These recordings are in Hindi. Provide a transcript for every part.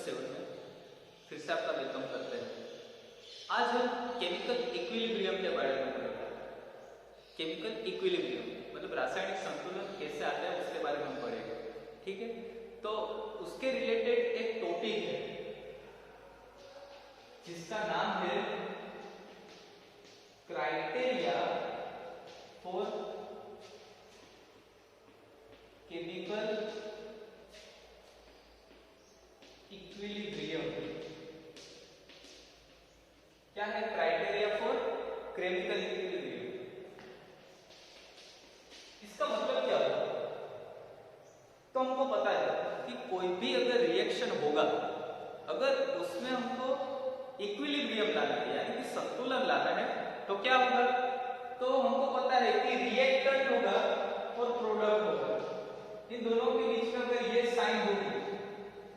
7 में फिर से आपका वेलकम करते हैं। आज हम केमिकल इक्विलिब्रियम के बारे में पढ़ेंगे। केमिकल इक्विलिब्रियम मतलब रासायनिक संतुलन कैसे आता है उसके बारे में हम पढ़ेंगे। ठीक है, तो उसके रिलेटेड एक टॉपिक है जिसका नाम है क्राइटेरिया फॉर केमिकल इक्विलिब्रियम। क्या है क्राइटेरिया फॉर केमिकल इक्विलिब्रियम? इसका मतलब क्या होगा? तो हमको पता है कि कोई भी अगर रिएक्शन होगा, अगर उसमें हमको इक्विलिब्रियम लाना है यानी कि संतुलन लाना है, तो क्या होगा? तो हमको पता है कि रिएक्टेंट होगा और प्रोडक्ट होगा, इन दोनों के बीच में अगर ये साइन होगी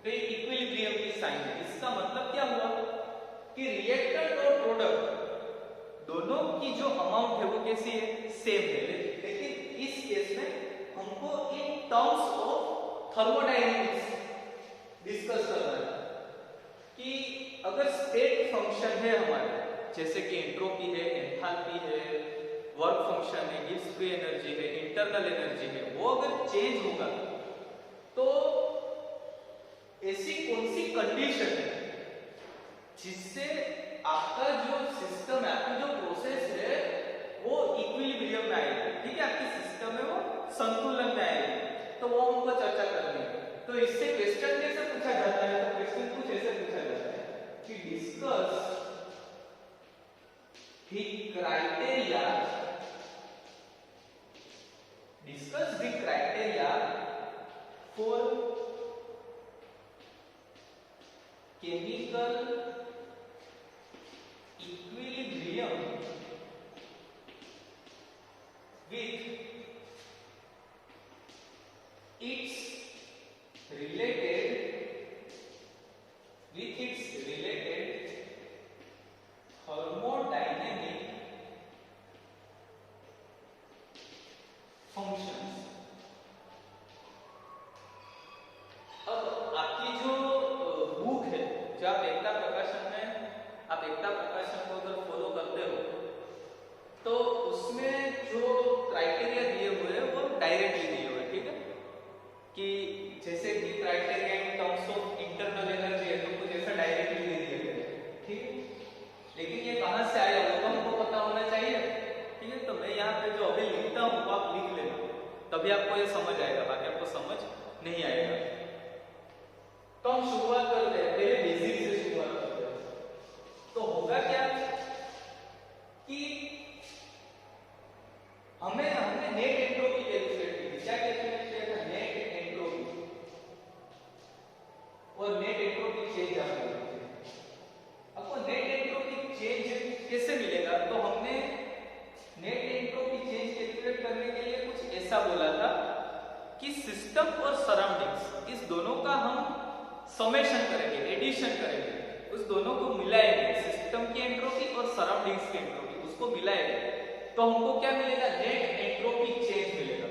तो ये इक्विलिब्रियम की साइन है। इसका मतलब क्या हुआ कि रिएक्टेंट और प्रोडक्ट दोनों की जो अमाउंट है वो कैसी है? सेम है। लेकिन इस केस में हमको in terms of thermodynamics discuss करना है कि अगर स्टेट फंक्शन है हमारे, जैसे कि एंट्रोपी है, एंथैल्पी है, वर्क फंक्शन है, गिब्स फ्री एनर्जी है, इंटरनल एनर्जी है, वो अगर चेंज होगा तो ऐसी कौन सी कंडीशन है जिससे आपका जो सिस्टम है, आपकी जो प्रोसेस है वो इक्विलिब्रियम में आएगी। ठीक है, आपकी सिस्टम है वो संतुलन में आएगी, तो वो हमको चर्चा करनी है। तो इससे क्वेश्चन कैसे पूछा जाता है? तो क्वेश्चन कुछ ऐसे पूछा जाता है कि discuss the criteria for chemical equilibrium with its related thermodynamic functions। अब आपकी जो बुक है, जो आप एकता प्रकाशन में, आप एकता प्रकाशन को अगर फॉलो करते हो तो उसमें जो क्राइटेरिया दिए हुए हैं वो डायरेक्टली दिए हुए हैं। ठीक है, कि जैसे कि criteria in terms of internal energy है तो कुछ ऐसा डायरेक्टली दे दिया गया है। ठीक है, लेकिन ये कहां से आया वो तो हमको पता होना चाहिए। ठीक है, तो मैं यहाँ पे जो अभी लिखता हूँ वो आप लिख लेना, तभी आपको ये समझ आएगा, बाकी आपको समझ नहीं आएगा। तो हम शुरुआत करते हैं, पहले बेसिक से शुरुआत करते हैं। तो होगा क्या कि हमने नेट एंट्रोपी कैलकुलेट की। क्या कैलकुलेट किया था? नेट एंट्रोपी और नेट एंट्रोपी चेंज आपको नेट एंट्रोपी चेंज कैसे मिलेगा? तो हमने नेट एंट्रोपी चेंज कैलकुलेट करने के लिए कुछ ऐसा बोला था कि सिस्टम और सराउंडिंग्स, इस दोनों का हम समेशन करेंगे, एडिशन करेंगे, उस दोनों को मिलाएंगे, सिस्टम की एंट्रोपी और सराउंडिंग्स की एंट्रोपी, उसको मिलाएंगे तो हमको क्या मिलेगा? नेट एंट्रोपी चेंज मिलेगा।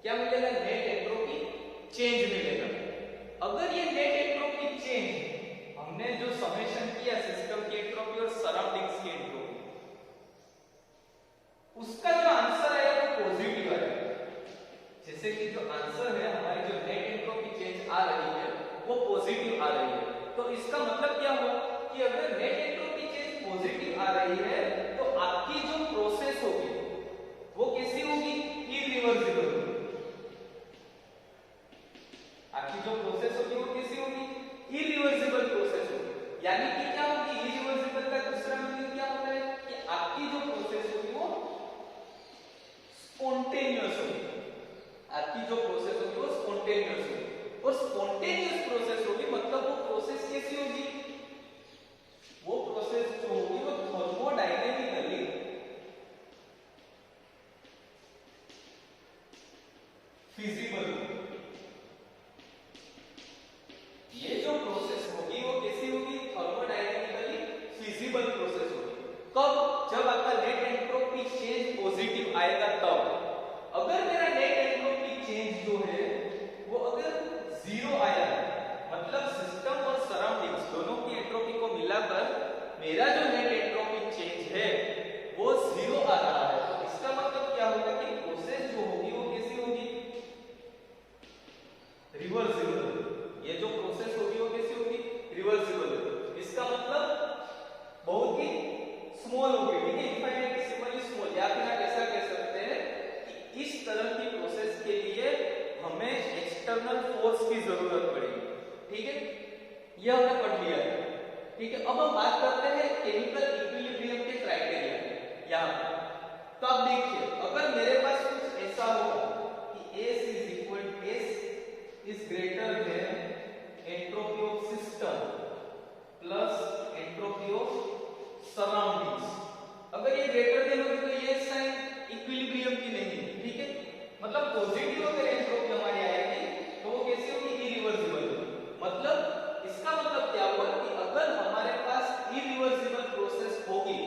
क्या मिलेगा? नेट एंट्रोपी चेंज मिलेगा। अगर ये नेट एंट्रोपी चेंज हमने जो समेशन किया सिस्टम की एंट्रोपी और सराउंडिंग्स की एंट्रोपी, उसका जो आंसर आया वो पॉजिटिव आएगा। जैसे कि जो आंसर है हमारी जो नेट एंट्रोपी चेंज आ रही है वो पॉजिटिव आ रही है, तो इसका मतलब क्या हुआ कि अगर नेट एंट्रोपी चेंज पॉजिटिव आ रही है तो आपकी जो प्रोसेस होगी वो कैसी होगी? इरिवर्सिबल होगी। आपकी जो प्रोसेस होगी वो कैसी होगी? इरिवर्सिबल प्रोसेस होगी। यानी कि क्या होगी? इरिवर्सिबल का दूसरा मीनिंग क्या होता है कि आपकी जो प्रोसेस होगी वो स्पॉन्टेनियस होगी। आपकी जो प्रोसेस होगी वो स्पॉन्टेनियस होगी, और स्पॉन्टेनियस प्रोसेस होगी मतलब वो प्रोसेस कैसी होगी? वो प्रोसेस जो होगी वो थर्मोडायनेमिकली फिजिबल होगी। ये जो प्रोसेस होगी वो कैसी होगी? थर्मोडायनेमिकली फिजिबल प्रोसेस होगी। कब? जब आपका नेट एंट्रोपी चेंज पॉजिटिव आएगा तब। अगर मेरा नेट एंट्रोपी चेंज जो है वो अगर जीरो आया मतलब सिस्टम फोर्स की जरूरत पड़ेगी। ठीक है, यह हमने पढ़ लिया है। ठीक है, अब हम बात करते हैं केमिकल इक्विलिब्रियम के क्राइटेरिया यहाँ पे। तो आप देखिए, अगर मेरे पास कुछ ऐसा होगा कि S is greater then entropy of system plus entropy of surroundings, अगर ये ग्रेटर देन होगी तो ये साइन इक्विलिब्रियम की नहीं है। ठीक है, मतलब पॉजिटिव अगर एंट्रोपी हमारी आएगी तो वो कैसी होगी, इरिवर्सिबल होगी। मतलब इसका मतलब क्या हुआ कि अगर हमारे पास इरिवर्सिबल प्रोसेस होगी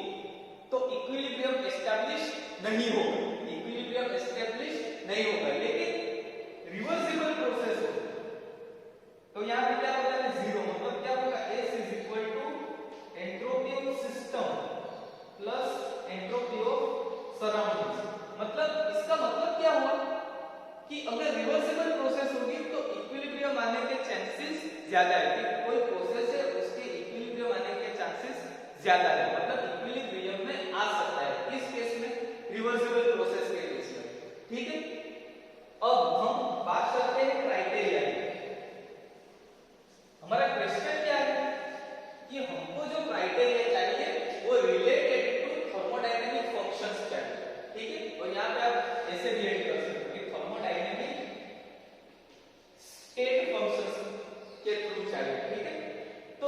तो इक्विलिब्रियम एस्टैब्लिश नहीं होगा, इक्विलिब्रियम एस्टैब्लिश नहीं होगा, लेकिन रिवर्सिबल प्रोसेस हो तो यहाँ पे क्या होता है, जीरो। मतलब क्या होगा, S is equal to entropy of system plus entropy of surroundings. मतलब इसका मतलब क्या हुआ कि अगर रिवर्सिबल प्रोसेस होगी तो इक्विलिब्रियम आने के चांसेस ज्यादा है, कि कोई प्रोसेस है उसके इक्विलिब्रियम आने के चांसेस ज्यादा है, मतलब इक्विलिब्रियम में आ सकता है इस केस में, रिवर्सिबल प्रोसेस के केस में। ठीक है, अब हम बात करते हैं क्राइटेरिया की। हमारा क्वेश्चन क्या है कि हमको जो क्राइटेरिया चाहिए वो रिलेटेड टू थर्मोडायनेमिक फंक्शंस चाहिए। ठीक है, और यहाँ पे आप ऐसे रिलेट कर सकते हो कि थर्मोडायनेमिक स्टेट फंक्शंस के थ्रू चाहिए। ठीक है, तो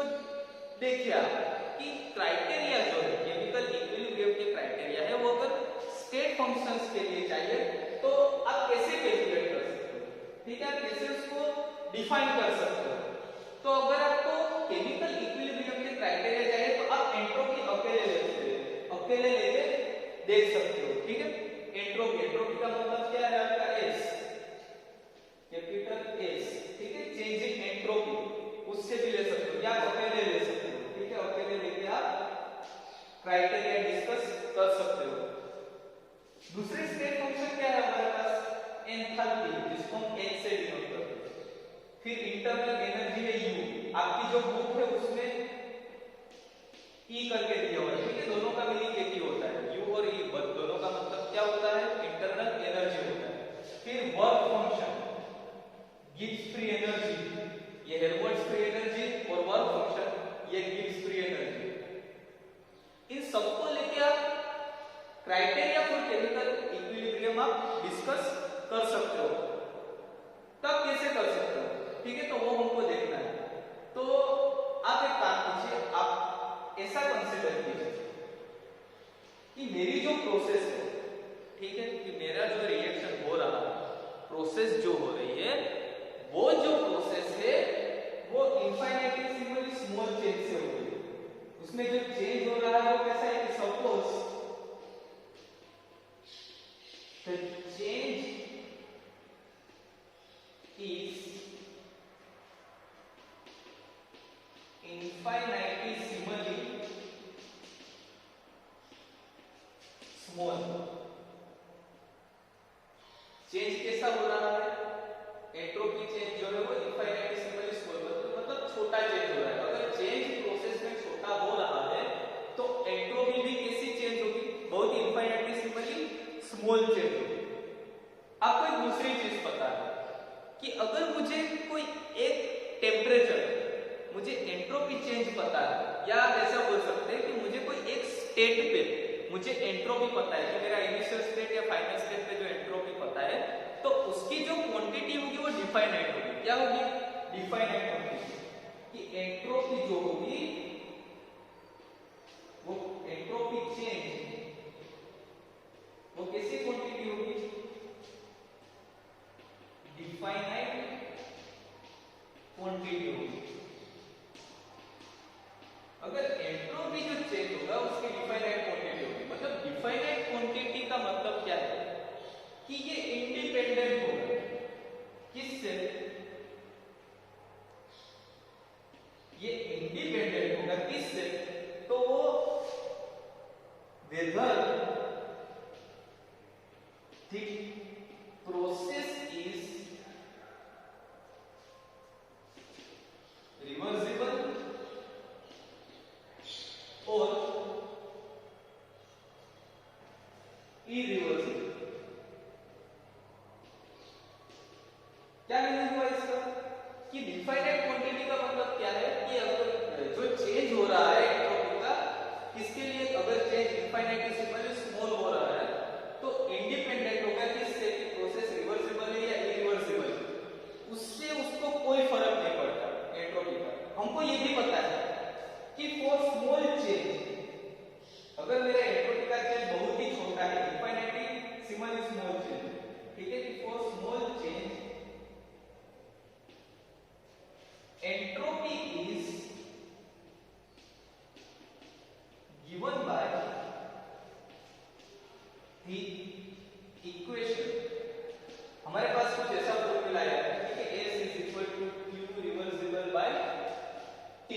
देखिए आप कि क्राइटेरिया जो है केमिकल इक्विलिब्रियम के क्राइटेरिया है वो अगर स्टेट फंक्शंस के लिए चाहिए तो आप कैसे कैलकुलेट कर सकते हो। ठीक है, आप कैसे उसको डिफाइन कर सकते हो। तो अगर आपको केमिकल इक्विलिब्रियम के क्राइटेरिया चाहिए तो आप एंट्रोपी अकेले लेके देख सकते हो। ठीक है, एंट्रोपी का मतलब क्या है आपका, S, कैपिटल S। ठीक है, चेंज इन एंट्रोपी उससे भी ले सकते हो या अकेले ले सकते हो। ठीक है, अकेले लेके आप क्राइटेरिया डिस्कस कर सकते हो। दूसरे स्टेट फंक्शन क्या है हमारे पास, एंथैल्पी, जिसको हम H से डिनोट करते हैं। फिर इंटरनल एनर्जी है U, आपकी जो बुक है उसमें E करके दिया हुआ है। ठीक है, दोनों का मीनिंग एक ही होता है, U और E दोनों का मतलब क्या होता है, इंटरनल एनर्जी होता है। फिर work function, Gibbs free energy, ये हेल्महोल्ट्ज फ्री एनर्जी, और वर्क फंक्शन ये गिब्स फ्री एनर्जी। इन सबको लेके आप क्राइटेरिया फॉर केमिकल इक्विलिब्रियम आप डिस्कस कर सकते हो। तब कैसे कर सकते हो, ठीक है, तो वो हमको देखना है। तो आप एक काम कीजिए, आप ऐसा कंसीडर कीजिए कि मेरी जो प्रोसेस है, ठीक है, कि मेरा जो रिएक्शन हो रहा है, प्रोसेस जो हो रही है, वो जो प्रोसेस है वो इनफाइनाइटेसिमली स्मॉल चेंज से हो रही है। उसमें जो चेंज हो रहा है वो कैसा है कि suppose the change is infinitesimally small। Change कैसा हो रहा है, एंट्रोपी चेंज जो है वो इनफाइनाइटेसिमली स्मॉल, मतलब छोटा चेंज हो रहा है। अगर चेंज प्रोसेस में छोटा हो रहा है तो एंट्रोपी भी कैसी चेंज होगी, बहुत इनफाइनाइटेसिमली स्मॉल चेंज होगी। आपको एक दूसरी चीज पता है कि अगर मुझे कोई एक टेम्परेचर, मुझे एंट्रोपी चेंज पता है, या ऐसा बोल सकते हैं कि मुझे कोई एक स्टेट पे मुझे एंट्रोपी पता है कि मेरा इनिशियल स्टेट या फाइनल स्टेट पे जो एंट्रोपी पता है, तो उसकी जो क्वांटिटी होगी वो डिफाइनाइट होगी। क्या होगी, डिफाइनाइट होगी। कि एंट्रोपी जो होगी वो एंट्रोपी चेंज वो कैसी क्वांटिटी होगी, डिफाइनाइट क्वांटिटी होगी। अगर एंट्रोपी जो चेंज होगा उसकी डिफाइनाइट क्वांटिटी होगी। मतलब डिफाइनाइट क्वांटिटी का मतलब क्या है कि ये इंडिपेंडेंट होगा किससे, ये इंडिपेंडेंट होगा किससे, तो whether the process is reversible और इरिवर्सिबल। क्या मीनिंग हुआ इसका, कि डिफाइनाइट क्वांटिटी का मतलब क्या है कि अगर जो चेंज हो रहा है एंट्रोपी का, किसके लिए, अगर चेंज इनफाइनाइटेसिमली स्मॉल हो रहा है तो इंडिपेंडेंट होगा किससे, कि प्रोसेस रिवर्सिबल है या इरिवर्सिबल, उससे उसको कोई फर्क नहीं पड़ता एंट्रोपी का। हमको ये भी पता है कि फॉर स्मॉल चेंज, अगर मेरा एंट्रोपी का चेंज बहुत ही छोटा है, इनफाइनाइटेसिमली स्मॉल चेंज, ठीक है, कि for small change entropy is given by the equation, हमारे पास कुछ ऐसा फॉर्मूला है, ठीक है, S is equal to Q reversible by T।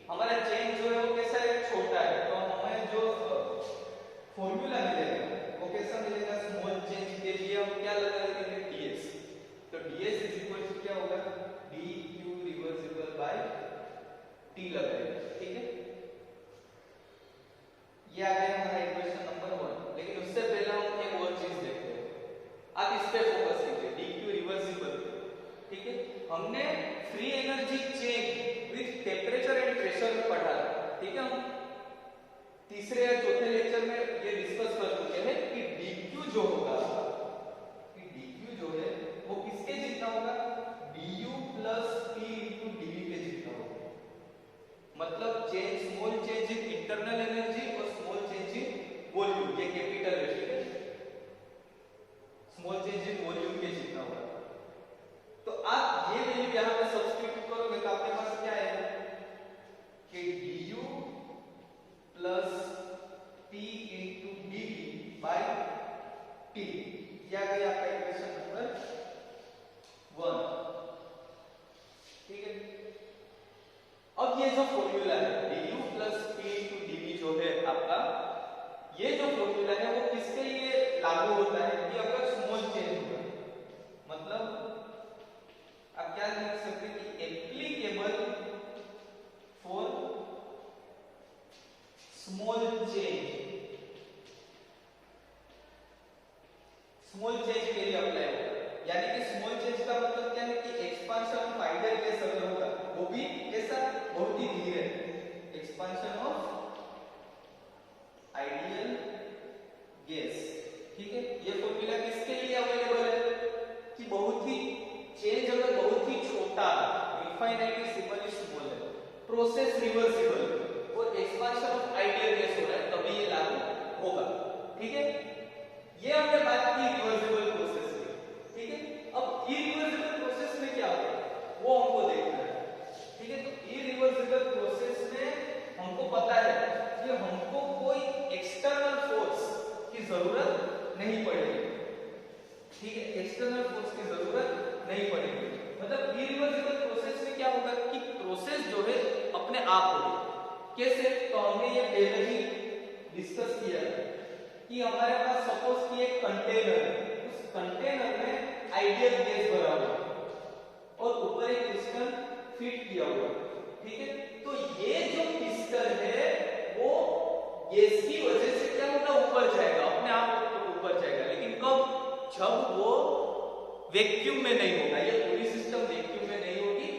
हमारा चेंज जो है वो कैसा है, छोटा है, तो हमें जो फॉर्मूला मिलेगा वो कैसा मिलेगा, स्मॉल चेंज के लिए हम क्या लगा देंगे, ds। तो ds is equal to क्या होगा, dq रिवर्सिबल बाय t लगाएंगे, ठीक है। ये आ गया हमारा इक्वेशन नंबर 1। लेकिन उससे पहले हम एक और चीज देखते हैं, आप इस पे फोकस कीजिए, dq रिवर्सिबल, ठीक है। हमने free energy change with temperature and pressure में पढ़ा, ठीक है। हम तीसरे या चौथे लेक्चर में ये डिस्कस कर चुके हैं कि dq जो होगा, कि dq जो है वो किसके जितना होगा, du plus p into dv के जितना होगा। मतलब change, small change in internal energy और स्मॉल चेंज इन वॉल्यूम, ये कैपिटल है, ठीक है, स्मॉल चेंज इन वॉल्यूम के जितना होगा। तो आप ये वैल्यू यहां पे सब्स्टिट्यूट करोगे तो आपके पास क्या है कि du plus p into dv by t, ये आ गया आपका इक्वेशन नंबर 1, ठीक है। अब ये जो फॉर्मूला है du plus p into dv जो है आपका, ये जो फॉर्मूला है वो किसके लिए लागू होता है, कि अगर स्मॉल चेंज होगा, मतलब आप क्या लिख सकते हैं कि applicable for small change, small change के लिए अप्लाई होगा। यानी कि स्मॉल चेंज का मतलब क्या है कि एक्सपांशन ऑफ आइडियल गैस अगर होगा, वो भी कैसा, बहुत ही धीरे, एक्सपांशन ऑफ आइडियल गैस, ठीक है। ये फॉर्मूला किसके लिए अवेलेबल है, कि बहुत ही चेंज अगर बहुत ही छोटा, इनफाइनाइटेसिमली स्मॉल है, प्रोसेस रिवर्सिबल और एक्सपांशन ऑफ आइडियल गैस हो रहा है, तभी ये लागू होगा, ठीक है। ये हमने बात की रिवर्सिबल प्रोसेस की, ठीक है। अब इरिवर्सिबल प्रोसेस में क्या होगा वो हमको देखना है, ठीक है। तो इरिवर्सिबल प्रोसेस में हमको पता है कि हमको कोई एक्सटर्नल फोर्स की जरूरत नहीं पड़ेगी, ठीक है, एक्सटर्नल फोर्स की जरूरत नहीं पड़ेगी। मतलब इरिवर्सिबल प्रोसेस में क्या होगा कि प्रोसेस जो है अपने आप होगी, कैसे, तो हमने ये पहले ही डिस्कस किया कि हमारे पास सपोज कि एक कंटेनर है, उस कंटेनर में आइडियल गैस भरा हुआ और ऊपर एक पिस्टन फिट किया हुआ, ठीक है। तो ये जो पिस्टन है वो गैस की वजह से क्या होगा, ऊपर जाएगा, अपने आप ऊपर जाएगा, लेकिन कब, जब वो वैक्यूम में नहीं होगा, ये पूरी सिस्टम वैक्यूम में नहीं होगी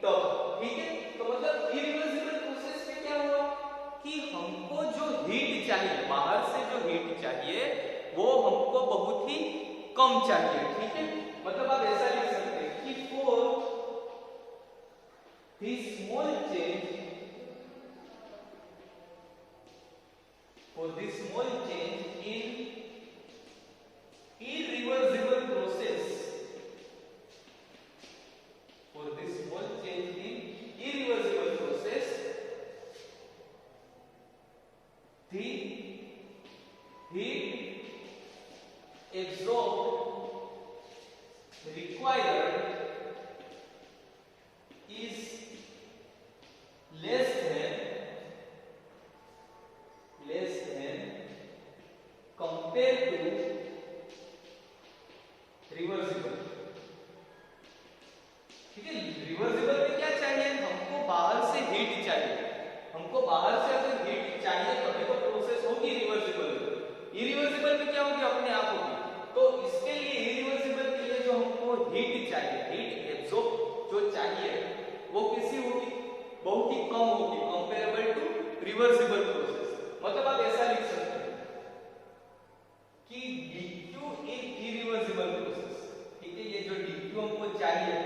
तब, ठीक है। तो मतलब इरिवर्सिबल प्रोसेस में क्या हुआ कि हमको जो हीट चाहिए, बाहर से जो हीट चाहिए वो हमको बहुत ही कम चाहिए, ठीक है। मतलब आप ऐसा लिख सकते हैं कि for the small change, for the small change in irreversible process, for this small change in irreversible process, the heat absorbed required is less than compared to reversible, ठीक है। रिवर्सिबल में क्या चाहिए, हमको बाहर से हीट चाहिए, हमको बाहर से अगर हीट चाहिए तभी तो प्रोसेस होगी रिवर्सिबल। इरिवर्सिबल में क्या होगी, अपने आप होगी। तो इसके लिए इरिवर्सिबल के लिए जो हमको हीट चाहिए, हीट एब्सॉर्ब जो चाहिए वो कैसी होगी, बहुत ही कम होगी, कंपेरेबल टू रिवर्सिबल प्रोसेस। मतलब आप ऐसा लिख सकते हैं कि dq एक इरिवर्सिबल प्रोसेस, ठीक है। ये जो dq हमको चाहिए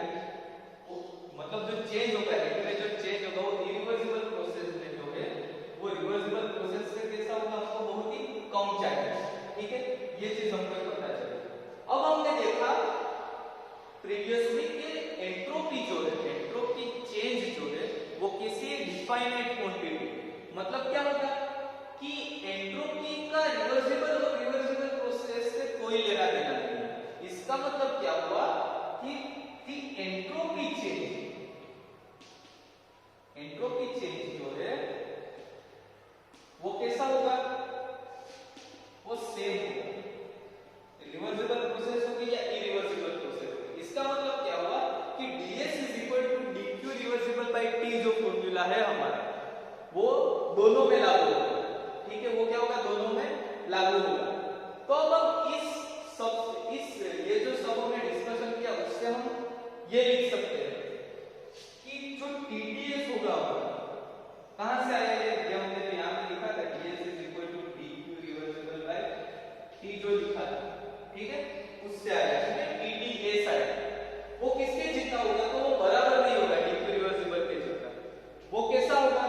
वो मतलब जो चेंज होगा, में जो चेंज होगा वो इरिवर्सिबल प्रोसेस में जो है वो रिवर्सिबल प्रोसेस से कैसा होगा, हमको बहुत ही कम चाहिए, ठीक है। ये चीज हमको पता चली। अब हमने देखा प्रीवियसली कि एंट्रोपी जो है, एंट्रोपी चेंज जो है वो किसी डिफाइनाइट क्वांटिटी, मतलब क्या होगा कि एंट्रोपी का रिवर्सिबल और रिवर्सिबल प्रोसेस से कोई लेना देना नहीं है। इसका मतलब क्या हुआ कि एंट्रोपी चेंज जो है वो कैसा होगा, वो सेम होगा, रिवर्सिबल प्रोसेस होगी या इरिवर्सिबल प्रोसेस होगी। इसका मतलब क्या हुआ कि ds is equal to dq reversible by t, जो फॉर्मूला है हमारा वो दोनों में लागू होगा, ठीक है। वो क्या होगा, दोनों में लागू होगा। तो अब हम ये जो सब हमने डिस्कशन किया उससे हम ये लिख सकते हैं कि जो TDS होगा कहां से आया, ये हमने तो यहां पे लिखा था ds is equal to dq reversible by t, जो लिखा था, ठीक है, उससे आया, ठीक है। TDS आया, वो किसके जितना होगा, तो वो बराबर नहीं होगा dq रिवर्सिबल के जितना। वो कैसा होगा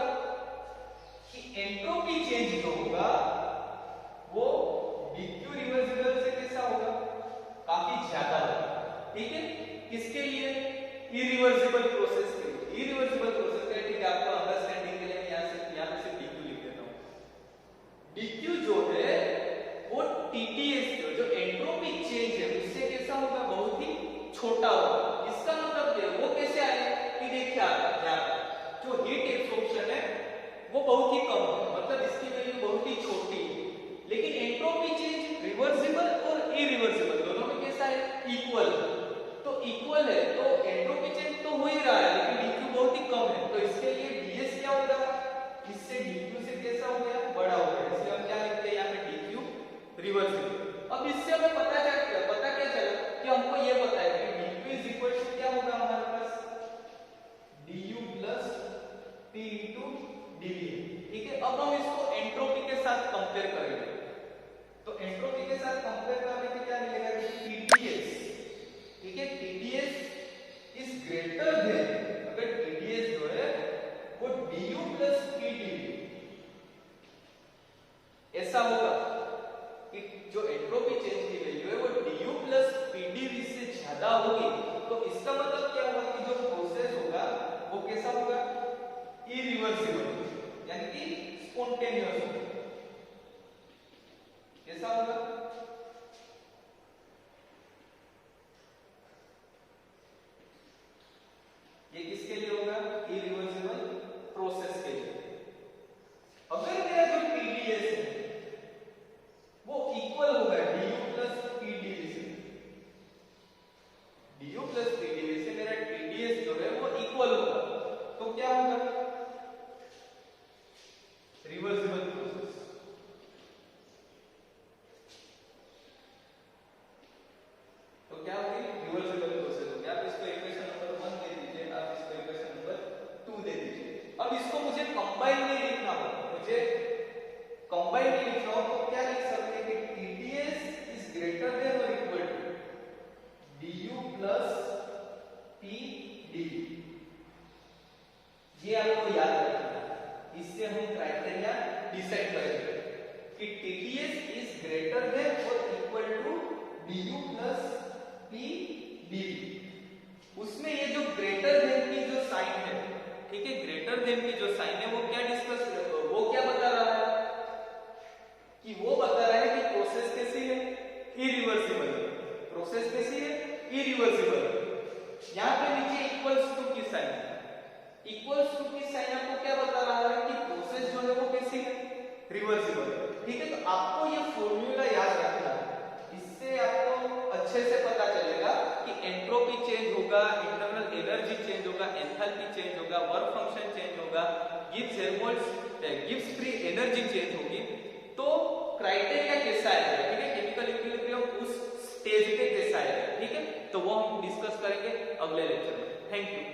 कि एंट्रोपी चेंज जो होगा वो dq रिवर्सिबल से कैसा होगा, काफी ज्यादा होगा, ठीक है। किसके लिए, इरिवर्सिबल प्रोसेस के लिए, इरिवर्सिबल प्रोसेस के लिए, ठीक है। आपको अंडरस्टैंडिंग के लिए मैं यहां से dq लिख देता हूं। dq जो है वो TDS जो एंट्रोपी चेंज है उससे कैसा होगा, बहुत ही छोटा होगा। इसका मतलब ये वो कैसे आया कि देखिए आप जो हीट एब्सॉर्प्शन है वो बहुत ही कम है, मतलब इसकी वैल्यू बहुत ही छोटी है, लेकिन एंट्रोपी चेंज रिवर्सिबल और इरिवर्सिबल दोनों में कैसा है, इक्वल। तो इक्वल है तो एंट्रोपी चेंज तो हो ही रहा है, लेकिन dq बहुत ही कम है, तो इसके लिए ds क्या होगा, इससे dq से कैसा हो गया, बड़ा हो गया, इसलिए हम क्या लिखते हैं यहाँ पे dq रिवर्सिबल। अब इससे हमें पता क्या चला कि हमको ये पता है कि dq इज इक्वल टू क्या होगा हमारे पास, du plus p into dv, ठीक है। अब हम इसको एंट्रोपी के साथ कंपेयर करेंगे, तो एंट्रोपी के साथ कंपेयर करने पे क्या मिलेगा कि TDS, ठीक है, TDS इज ग्रेटर देन, अगर TDS जो है वो du प्लस pdv, ऐसा होगा कि जो एंट्रोपी चेंज की वैल्यू है वो du प्लस pdv से ज्यादा होगी, तो इसका मतलब क्या होगा कि जो प्रोसेस होगा वो कैसा होगा, इरिवर्सिबल, यानी कि स्पॉन्टेनियस होगा, कैसा होगा, ये किसके लिए होगा, इरिवर्सिबल प्रोसेस के लिए। अगर मेरा जो TDS है वो इक्वल होगा du प्लस pdv से, du प्लस pdv से मेरा TDS जो है वो इक्वल होगा, तो क्या होगा, रिवर्सिबल प्रोसेस। तो क्या होगी, रिवर्सिबल प्रोसेस होगी। आप इसको इक्वेशन नंबर 1 दे दीजिए, आप इसको इक्वेशन नंबर 2 दे दीजिए। अब इसको मुझे कंबाइन में लिखना होगा, मुझे कंबाइन में लिखना हो तो क्या लिख सकते हैं कि TDS इज ग्रेटर देन और equal to du plus pdv, ये आपको याद रखना है, इससे हम क्राइटेरिया डिसाइड करेंगे कि TDS इज ग्रेटर देन और equal to du plus pdv। उसमें ये जो ग्रेटर देन की जो साइन है, ठीक है, ग्रेटर देन की जो साइन है वो क्या बता रहा है कि वो बता रहा है कि प्रोसेस कैसी है, इरिवर्सिबल, प्रोसेस कैसी है, इरिवर्सिबल। यहाँ पे नीचे इक्वल्स टू की साइन, इक्वल्स टू की साइन आपको क्या बता रहा है कि प्रोसेस जो है वो कैसी है, रिवर्सिबल, ठीक है। तो आपको ये फॉर्मूला याद रखना है, इससे आपको अच्छे से पता चलेगा कि एंट्रोपी चेंज होगा, इंटरनल एनर्जी चेंज होगा, एंथैल्पी चेंज होगा, वर्क फंक्शन चेंज होगा, Gibbs Helmholtz Gibbs free energy change होगी, तो क्राइटेरिया कैसा है, ठीक है, केमिकल इक्विलिब्रियम उस स्टेज पे कैसा है, ठीक है। तो वो हम डिस्कस करेंगे अगले लेक्चर में। Thank you.